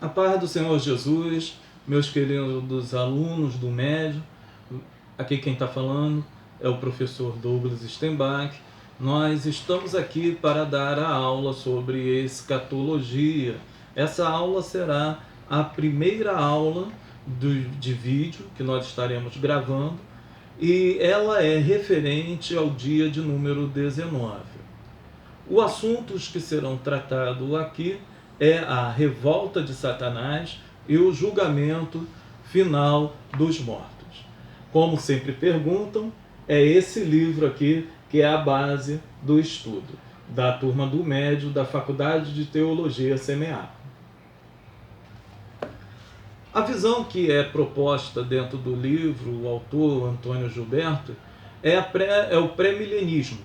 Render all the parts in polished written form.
A paz do Senhor Jesus, meus queridos alunos do médio, aqui quem está falando é o professor Douglas Stenbach. Nós estamos aqui para dar a aula sobre escatologia. Essa aula será a primeira aula de vídeo que nós estaremos gravando e ela é referente ao dia de número 19. Os assuntos que serão tratados aqui é a revolta de Satanás e o julgamento final dos mortos. Como sempre perguntam, é esse livro aqui que é a base do estudo da turma do médio da Faculdade de Teologia CMA. A visão que é proposta dentro do livro, o autor Antônio Gilberto, é o pré-milenismo,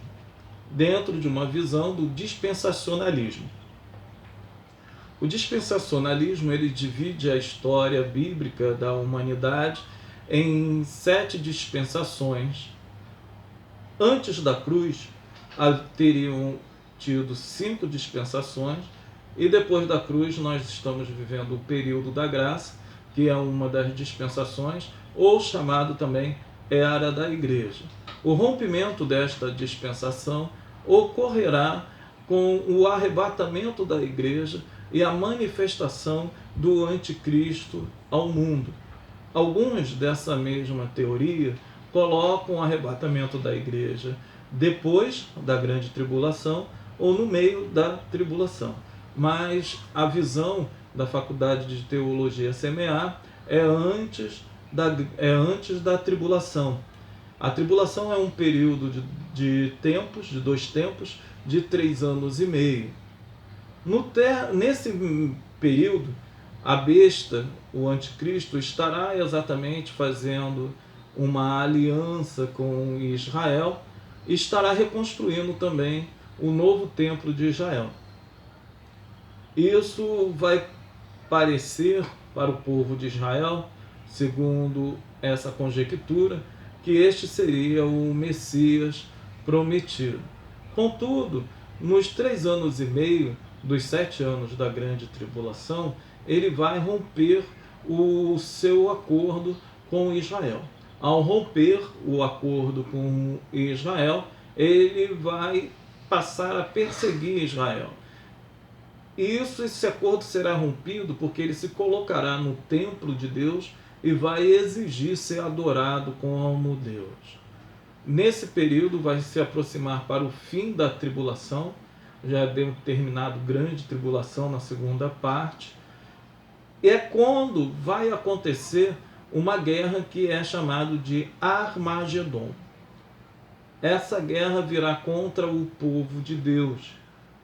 dentro de uma visão do dispensacionalismo. O dispensacionalismo ele divide a história bíblica da humanidade em 7 dispensações. Antes da cruz, teriam tido 5 dispensações, e depois da cruz nós estamos vivendo o período da graça, que é uma das dispensações, ou chamado também Era da Igreja. O rompimento desta dispensação ocorrerá com o arrebatamento da igreja e a manifestação do anticristo ao mundo. Alguns dessa mesma teoria colocam o arrebatamento da igreja depois da grande tribulação ou no meio da tribulação. Mas a visão da Faculdade de Teologia CMA é antes da tribulação. A tribulação é um período de 2 tempos, de 3 anos e meio. Nesse período, a besta, o anticristo, estará exatamente fazendo uma aliança com Israel e estará reconstruindo também o novo templo de Israel. Isso vai parecer para o povo de Israel, segundo essa conjectura, que este seria o Messias prometido. Contudo, nos 3 anos e meio dos 7 anos da grande tribulação, ele vai romper o seu acordo com Israel. Ao romper o acordo com Israel, ele vai passar a perseguir Israel. Esse acordo será rompido porque ele se colocará no templo de Deus e vai exigir ser adorado como Deus. Nesse período vai se aproximar para o fim da tribulação, já deu terminado grande tribulação na segunda parte, e é quando vai acontecer uma guerra que é chamada de Armagedon. Essa guerra virá contra o povo de Deus,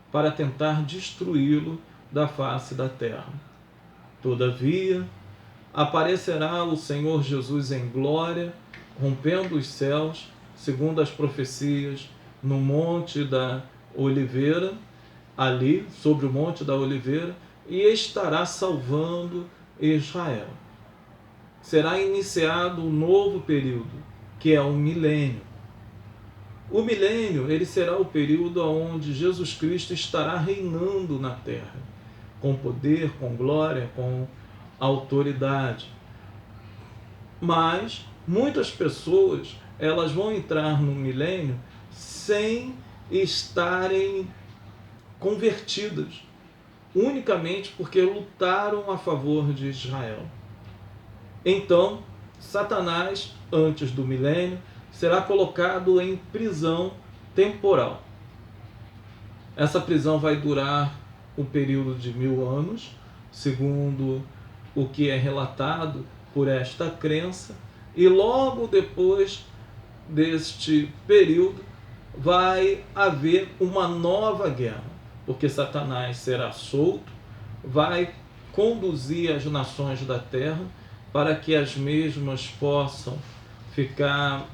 para tentar destruí-lo da face da terra. Todavia, aparecerá o Senhor Jesus em glória, rompendo os céus, segundo as profecias, no Monte da Oliveira, ali, sobre o Monte da Oliveira, e estará salvando Israel. Será iniciado um novo período, que é o milênio. O milênio ele será o período onde Jesus Cristo estará reinando na terra, com poder, com glória, com autoridade. Mas muitas pessoas elas vão entrar no milênio sem estarem convertidas, unicamente porque lutaram a favor de Israel. Então, Satanás, antes do milênio, será colocado em prisão temporal. Essa prisão vai durar um período de 1000 anos, segundo o que é relatado por esta crença, e logo depois deste período vai haver uma nova guerra, porque Satanás será solto, vai conduzir as nações da terra para que as mesmas possam ficar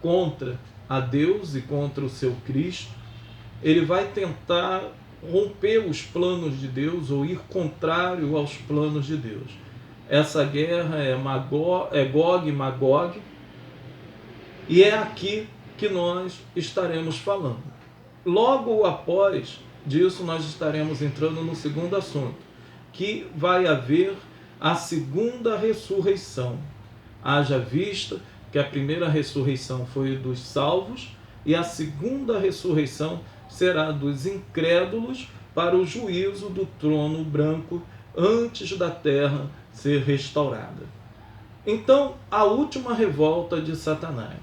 contra a Deus e contra o seu Cristo. Ele vai tentar romper os planos de Deus ou ir contrário aos planos de Deus. Essa guerra é Gog e Magog, e é aqui que nós estaremos falando. Logo após disso, nós estaremos entrando no segundo assunto, que vai haver a segunda ressurreição. Haja vista que a primeira ressurreição foi dos salvos e a segunda ressurreição será dos incrédulos para o juízo do trono branco antes da terra ser restaurada. Então, a última revolta de Satanás.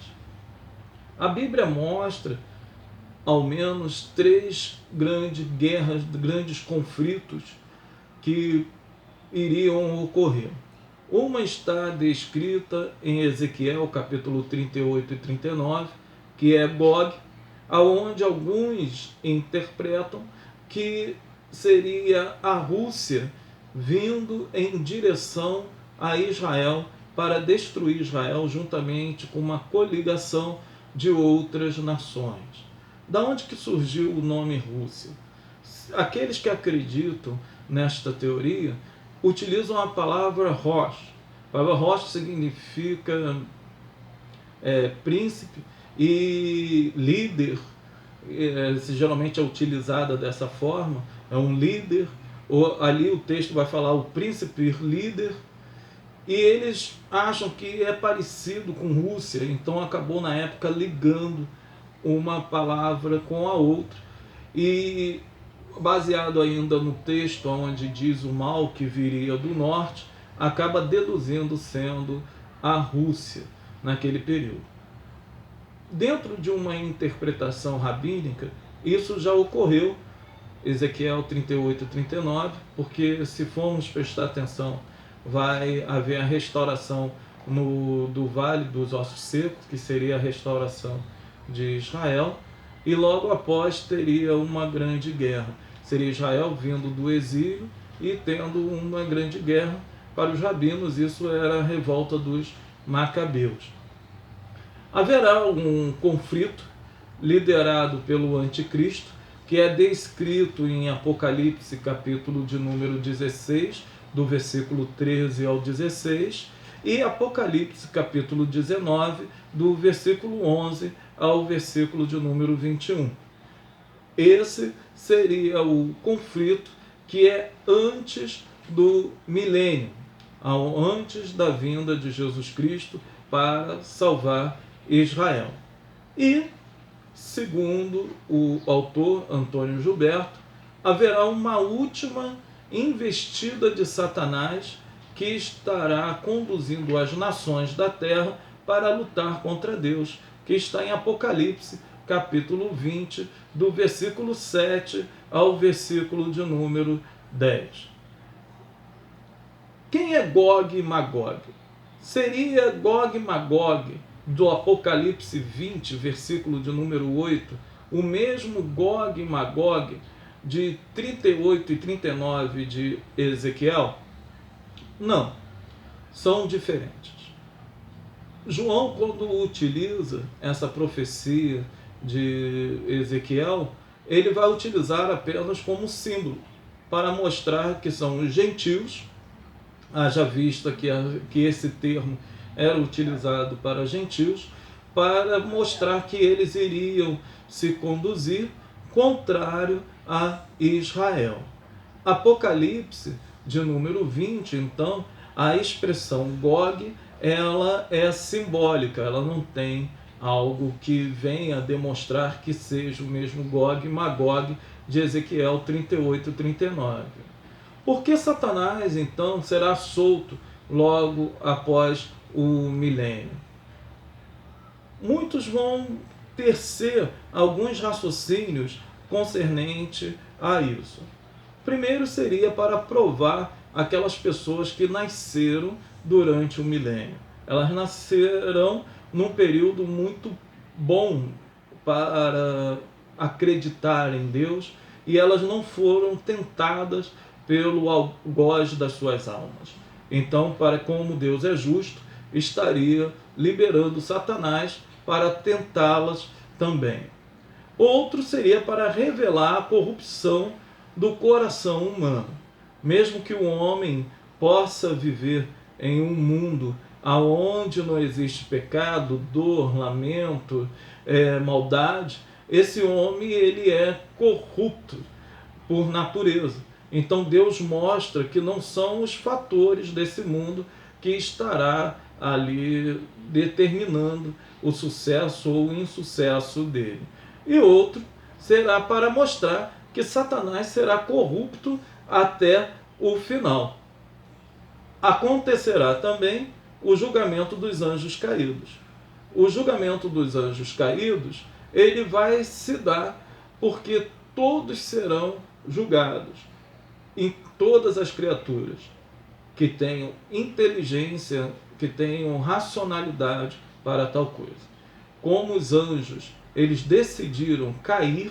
A Bíblia mostra ao menos 3 grandes guerras, grandes conflitos que iriam ocorrer. Uma está descrita em Ezequiel, capítulo 38 e 39, que é Gog, aonde alguns interpretam que seria a Rússia vindo em direção a Israel para destruir Israel juntamente com uma coligação de outras nações. Da onde que surgiu o nome Rússia? Aqueles que acreditam nesta teoria utilizam a palavra Rosh. A palavra Rosh significa príncipe e líder, geralmente é utilizada dessa forma, é um líder, ou ali o texto vai falar o príncipe líder, e eles acham que é parecido com Rússia, então acabou na época ligando uma palavra com a outra, e baseado ainda no texto onde diz o mal que viria do norte, acaba deduzindo sendo a Rússia naquele período. Dentro de uma interpretação rabínica, isso já ocorreu, Ezequiel 38 e 39, porque se formos prestar atenção, vai haver a restauração do Vale dos Ossos Secos, que seria a restauração de Israel, e logo após teria uma grande guerra. Seria Israel vindo do exílio e tendo uma grande guerra. Para os rabinos, isso era a revolta dos Macabeus. Haverá um conflito liderado pelo anticristo, que é descrito em Apocalipse, capítulo de número 16, do versículo 13 ao 16, e Apocalipse, capítulo 19, do versículo 11 ao versículo de número 21. Esse seria o conflito que é antes do milênio, antes da vinda de Jesus Cristo para salvar Israel. E, segundo o autor Antônio Gilberto, haverá uma última investida de Satanás que estará conduzindo as nações da terra para lutar contra Deus, que está em Apocalipse, capítulo 20, do versículo 7 ao versículo de número 10. Quem é Gog e Magog? Seria Gog e Magog do Apocalipse 20, versículo de número 8, o mesmo Gog e Magog de 38 e 39 de Ezequiel? Não, são diferentes. João, quando utiliza essa profecia de Ezequiel, ele vai utilizar apenas como símbolo, para mostrar que são os gentios, haja vista que esse termo era utilizado para gentios, para mostrar que eles iriam se conduzir contrário a Israel. Apocalipse, de número 20, então, a expressão Gog, ela é simbólica, ela não tem algo que venha demonstrar que seja o mesmo Gog e Magog de Ezequiel 38 e 39. Por que Satanás, então, será solto logo após o milênio? Muitos vão tecer alguns raciocínios concernente a isso. Primeiro seria para provar aquelas pessoas que nasceram durante o milênio. Elas nascerão num período muito bom para acreditar em Deus e elas não foram tentadas pelo algoz das suas almas. Então, como Deus é justo, estaria liberando Satanás para tentá-las também. Outro seria para revelar a corrupção do coração humano. Mesmo que o homem possa viver em um mundo onde não existe pecado, dor, lamento, maldade, esse homem ele é corrupto por natureza. Então Deus mostra que não são os fatores desse mundo que estará ali determinando o sucesso ou o insucesso dele. E outro será para mostrar que Satanás será corrupto até o final. Acontecerá também o julgamento dos anjos caídos. O julgamento dos anjos caídos, ele vai se dar porque todos serão julgados, em todas as criaturas que tenham inteligência, que tenham racionalidade para tal coisa. Como os anjos, eles decidiram cair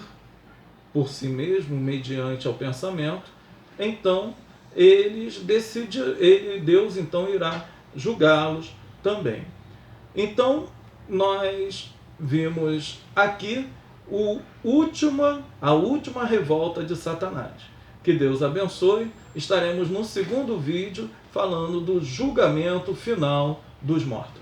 por si mesmos, mediante ao pensamento, então Deus então irá julgá-los também. Então nós vimos aqui a última revolta de Satanás. Que Deus abençoe. Estaremos no segundo vídeo falando do julgamento final dos mortos.